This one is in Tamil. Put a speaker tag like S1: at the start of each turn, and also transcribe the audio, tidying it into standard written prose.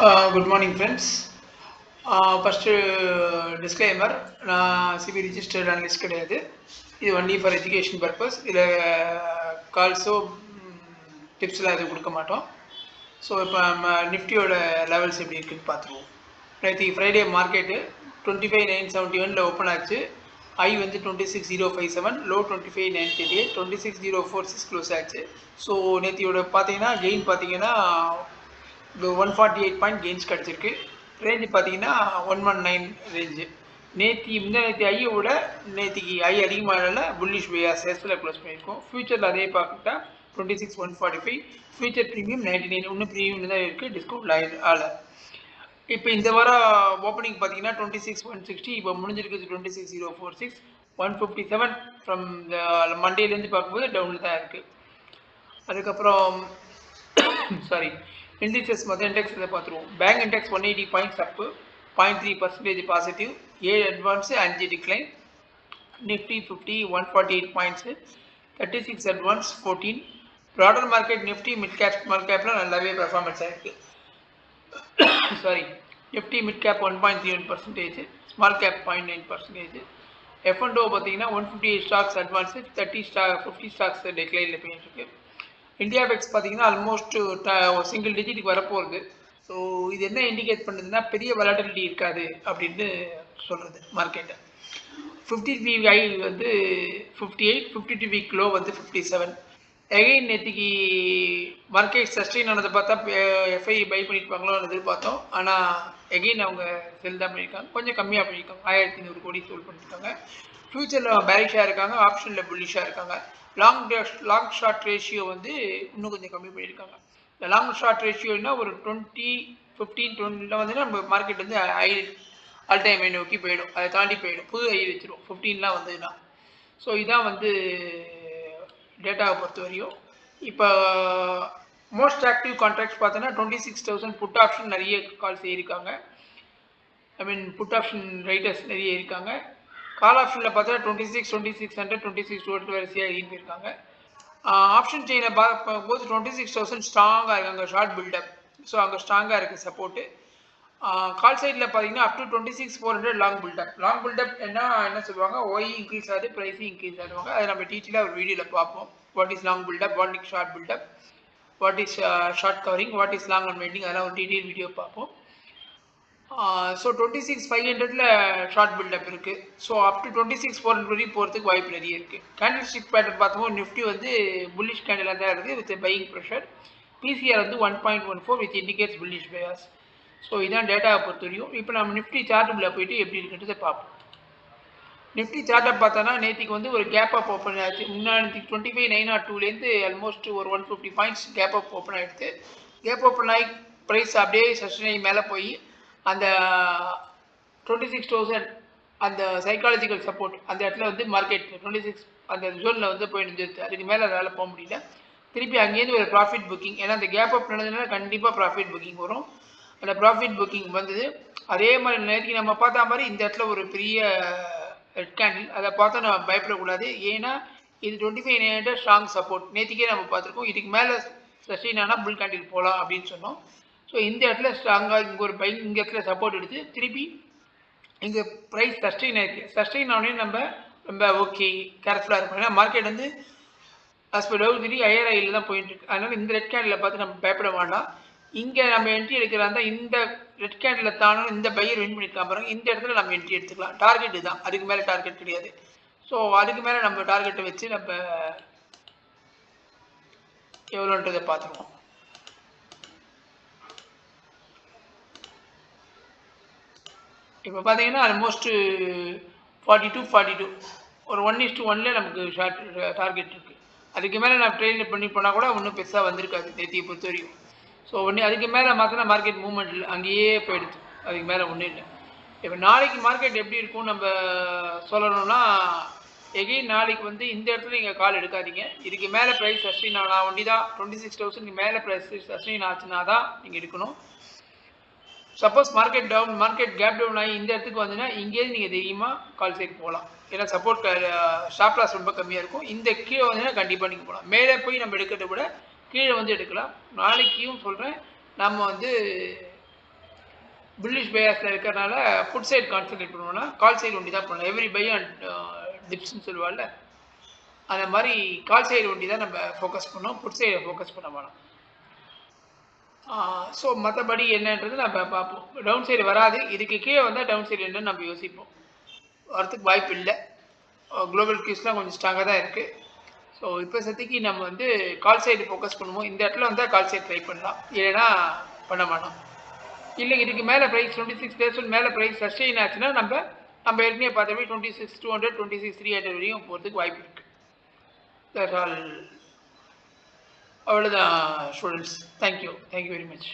S1: Good morning, friends. First disclaimer, நான் சிபி ரிஜிஸ்டர்ட் அனலிஸ்ட் கிடையாது. இது ஒன்லி ஃபார் எஜுகேஷன் பர்பஸ். இதில் கால்ஸோ டிப்ஸ்லாம் எதுவும் கொடுக்க மாட்டோம். ஸோ இப்போ நம்ம நிஃப்டியோட லெவல்ஸ் எப்படி இருக்குன்னு பார்த்துருவோம். நேற்று ஃப்ரைடே மார்க்கெட்டு 25,971 ஓப்பன் ஆச்சு. ஐ வந்து 26,057, லோ 25,938, 26,046 க்ளோஸ் ஆச்சு. ஸோ நேற்றியோட பார்த்தீங்கன்னா கெயின் பார்த்தீங்கன்னா 148 பாயிண்ட் கெயின்ஸ் கிடச்சிருக்கு. ரேஞ்சு பார்த்தீங்கன்னா 119 ரேஞ்சு. நேற்று ஐயோட நேற்றுக்கு ஐ அதிகமான புல்லிஷ் பையா சேல்ஸில் க்ளோஸ் பண்ணியிருக்கோம். ஃபியூச்சரில் அதே பார்த்துட்டா 26,145, ஃபியூச்சர் ப்ரீமியம் 99, இன்னும் ப்ரீமியம் தான் இருக்குது, டிஸ்கவுண்ட் ஆகலை. இப்போ இந்த வாரம் ஓப்பனிங் பார்த்தீங்கன்னா 26,160, இப்போ முடிஞ்சிருக்குது 26,046, 157 ஃப்ரம் மண்டேலேருந்து பார்க்கும்போது டவுனில் தான் இருக்குது. அதுக்கப்புறம் சாரி இண்டிசஸ் மொத்த இண்டெக்ஸ் இதை பார்த்துருவோம். பேங்க் இண்டெக்ஸ் 180 பாயிண்ட்ஸ் அப்பு, 0.3% positive, 7 advance 5 decline. Nifty 50 148 points, 36 advance 14. Broader market Nifty mid cap small கேப்பில் நல்லாவே பெர்ஃபார்மன்ஸ் ஆகிருக்கு. Sorry, Nifty mid cap 1.31%, small cap 0.9%. F&O பார்த்தீங்கன்னா 158 ஸ்டாக்ஸ் அட்வான்ஸு, 50 ஸ்டாக்ஸ் டிக்ளைனில் போயிட்டு இருக்கு. இந்தியா பெக்ஸ் பார்த்தீங்கன்னா ஆல்மோஸ்ட் சிங்கிள் டிஜிட்டுக்கு வரப்போகுது. ஸோ இது என்ன இண்டிகேட் பண்ணுதுன்னா பெரிய வலாட்டிலிட்டி இருக்காது அப்படின்னு சொல்கிறது மார்க்கெட்டை. 50 ஐ வந்து 58, 52 வீக் லோ வந்து 57. எகைன் நேற்றுக்கு மார்க்கெட் சஸ்டெயின் ஆனதை பார்த்தா எஃப்ஐ பை பண்ணியிருப்பாங்களோன்னு எதிர்பார்த்தோம். ஆனால் எகைன் அவங்க செல் தான் பண்ணியிருக்காங்க, கொஞ்சம் கம்மியாக பண்ணியிருக்காங்க, 1,500 கோடி செல் பண்ணியிருக்காங்க. ஃபியூச்சரில் பேரிஷாக இருக்காங்க, ஆப்ஷனில் புல்லிஷாக இருக்காங்க. லாங் ஷார்ட் ரேஷியோ வந்து இன்னும் கொஞ்சம் கம்மி பண்ணியிருக்காங்க. இந்த லாங் ஷார்ட் ரேஷியோன்னா ஒரு 20, 15, 20 வந்து நம்ம மார்க்கெட் வந்து ஆல் டைம் ஐ நோக்கி போயிடும், அதை தாண்டி போயிடும், புது ஐ வச்சிடும் 15லாம் வந்ததுன்னா. ஸோ இதான் வந்து டேட்டாவை பொறுத்த வரையும். இப்போ மோஸ்ட் ஆக்டிவ் கான்ட்ராக்ட்ஸ் பார்த்தோன்னா 26,000 புட் ஆப்ஷன் நிறைய கால் செய்யிருக்காங்க. ஐ மீன் புட் ஆப்ஷன் ரைட்டர்ஸ் நிறைய இருக்காங்க. கால் ஆப்ஷனில் பார்த்தா 26, 2600, 2620 வரிசையாக எழுதி போயிருக்காங்க. ஆப்ஷன் செயினை பார்க்கும்போது 26,000 ஸ்ட்ராங்காக இருக்காங்க, ஷார்ட் பில்டப். ஸோ அங்கே ஸ்ட்ராங்காக இருக்குது சப்போர்ட்டு. கால் சைடில் பார்த்தீங்கன்னா up to 26,400 long buildup. Long buildup என்ன சொல்லுவாங்க, ஒய் இன்க்ரீஸ் ஆகுது, ப்ரைஸும் இன்க்ரீஸ் ஆகுவாங்க. அதை நம்ம டீட்டெயிலாக ஒரு வீடியோவில் பார்ப்போம். What is long buildup, what is short buildup, what is short covering, what is long and waiting, அதெல்லாம் ஒரு டீட்டெயில் வீடியோ பார்ப்போம். ஸோ 26,500ல் ஷார்ட் பில்டப் இருக்குது. ஸோ அப் டு 26,400 வரையும் போகிறதுக்கு வாய்ப்பு நிறைய இருக்குது. கேண்டில் ஸ்டிக் பேட்டர்ன் பார்த்தோம், நிஃப்டி வந்து புல்லிஷ் கேண்டிலாக தான் இருக்குது வித் பையிங் ப்ரெஷர். பிசிஆர் வந்து 1.14 with indicates bullish bias. So இதான் டேட்டாவை பொறுத்த வரையும். இப்போ நம்ம நிஃப்டி சார்ட்டுக்குள்ளே போயிட்டு எப்படி இருக்குன்றதை பார்ப்போம். நிஃப்டி சார்ட்டை பார்த்தோன்னா நேற்றுக்கு வந்து ஒரு கேப் அப் ஓப்பன் ஆச்சு. முன்னாடி 25,902லேருந்து ஆல்மோஸ்ட் ஒரு 150 பாயிண்ட்ஸ் கேப் அப் ஓப்பன் ஆகிடுது. கேப் ஓப்பன் ஆகி ப்ரைஸ் அப்படியே சஸ்டெயின் மேலே போய் அந்த 26,000 அந்த சைக்காலஜிக்கல் சப்போர்ட் அந்த இடத்துல வந்து மார்க்கெட் 26 அந்த ஜோனில் வந்து போய் நின்றுச்சு. அதுக்கு மேலே அதனால் போக முடியல. திருப்பி அங்கேருந்து ஒரு ப்ராஃபிட் புக்கிங், ஏன்னா அந்த கேப் அப் நடந்ததுனால கண்டிப்பாக ப்ராஃபிட் புக்கிங் வரும். அந்த ப்ராஃபிட் புக்கிங் வந்தது. அதே மாதிரி நேற்றுக்கு நம்ம பார்த்த மாதிரி இந்த இடத்துல ஒரு பெரிய ரெட் கேண்டில், அதை பார்த்தா நம்ம பயப்படக்கூடாது. ஏன்னா இது 25,900 ஸ்ட்ராங் சப்போர்ட் நேற்றுக்கே நம்ம பார்த்துருக்கோம். இதுக்கு மேலே சஸ்டெயின் ஆனால் புல் கேண்டில் போகலாம் அப்படின்னு சொன்னோம். ஸோ இந்த இடத்துல ஸ்ட்ராங்காக இங்கே ஒரு பை இந்த இடத்துல சப்போர்ட் எடுத்து திருப்பி இங்கே ப்ரைஸ் சஸ்டெயின் ஆகிருக்கு. சஸ்டெயின் ஆனே நம்ம ரொம்ப ஓகே கேர்ஃபுல்லாக இருக்கும். ஏன்னா மார்க்கெட் வந்து ஆஸ் பர் டவுரி ஹையர் ஐயில் தான் போயிட்டு இருக்கு. அதனால் இந்த ரெட் கேண்டில் பார்த்து நம்ம பயப்பட வேண்டாம். இங்கே நம்ம என்ட்ரி எடுக்கிறாங்க, இந்த ரெட் கேண்டில் தானும் இந்த பையர் வின் பண்ணியிருக்காங்க பாருங்க, இந்த இடத்துல நம்ம என்ட்ரி எடுத்துக்கலாம். டார்கெட்டு தான், அதுக்கு மேலே டார்கெட் கிடையாது. ஸோ அதுக்கு மேலே நம்ம டார்கெட்டை வச்சு நம்ம எவ்வளோன்றதை பார்த்துருவோம். இப்போ பார்த்தீங்கன்னா ஆல்மோஸ்ட் 42 ஒரு 1:1 நமக்கு ஷார்ட் டார்கெட் இருக்குது. அதுக்கு மேலே நான் ட்ரெயின் பண்ணி போனால் கூட ஒன்றும் பெருசாக வந்திருக்காது நேற்றையை பொறுத்த வரையும். ஸோ அதுக்கு மேலே மாற்றினா மார்க்கெட் மூவ்மெண்ட் இல்லை, அங்கேயே போயிடுது, அதுக்கு மேலே ஒன்றும் இல்லை. இப்போ நாளைக்கு மார்க்கெட் எப்படி இருக்கும் நம்ம சொல்லணும்னா, எகைன் நாளைக்கு வந்து இந்த இடத்துல நீங்கள் கால் எடுக்காதீங்க. இதுக்கு மேலே ப்ரைஸ் சஸ்டெயின் ஆனால் ஒண்டி தான் 26,000 மேலே ப்ரைஸ் சஸ்டெயின் ஆச்சுன்னா தான் நீங்கள் எடுக்கணும். Suppose market down, market gap down ஆகி இந்த இடத்துக்கு வந்துன்னா இங்கேருந்து நீங்கள் தைரியமாக கால் சைட் போகலாம். ஏன்னா சப்போர்ட் ஸ்டாப் லாஸ் ரொம்ப கம்மியாக இருக்கும். இந்த கீழே வந்துன்னா கண்டிப்பாக நீங்கள் போகலாம். மேலே போய் நம்ம எடுக்கிறத விட கீழே வந்து எடுக்கலாம். நாளைக்கும் சொல்கிறேன், நம்ம வந்து புல்லிஷ் பயாஸில் இருக்கிறனால ஃபுட் சைடு கான்சன்ட்ரேட் பண்ணுவோம்னா கால் சைடு ஒண்டி தான் பண்ணலாம். எவ்ரி பை அண்ட் டிப்ஸ்ன்னு சொல்லுவாள்ல, அந்த மாதிரி கால் சைடு ஒண்டி தான் நம்ம ஃபோக்கஸ் பண்ணோம், ஃபுட் சைடை ஃபோக்கஸ் பண்ண வேணாம். ஸோ மற்றபடி என்னன்றது நம்ம பார்ப்போம். டவுன் சைடு வராது, இதுக்கு கீழே வந்தால் டவுன் சைடு என்னன்னு நம்ம யோசிப்போம். வரத்துக்கு வாய்ப்பு இல்லை. குளோபல் கியூஸ்லாம் கொஞ்சம் ஸ்ட்ராங்காக தான் இருக்குது. ஸோ இப்போ சத்திக்கு நம்ம வந்து கால் சைடு ஃபோக்கஸ் பண்ணுவோம். இந்த இடத்துல வந்தால் கால் சைடு ட்ரை பண்ணலாம், இல்லைன்னா பண்ண மாட்டோம். இல்லை இதுக்கு மேலே ப்ரைஸ் 26,000 மேலே ப்ரைஸ் சஸ்டெயின் ஆச்சுன்னா நம்ம ஏற்கனவே பார்த்தபடி 26,200 26,300 வரையும் போகிறதுக்கு வாய்ப்பு இருக்குது. That's all. அவ்வளோதான் ஸ்டூடெண்ட்ஸ். Thank you very much.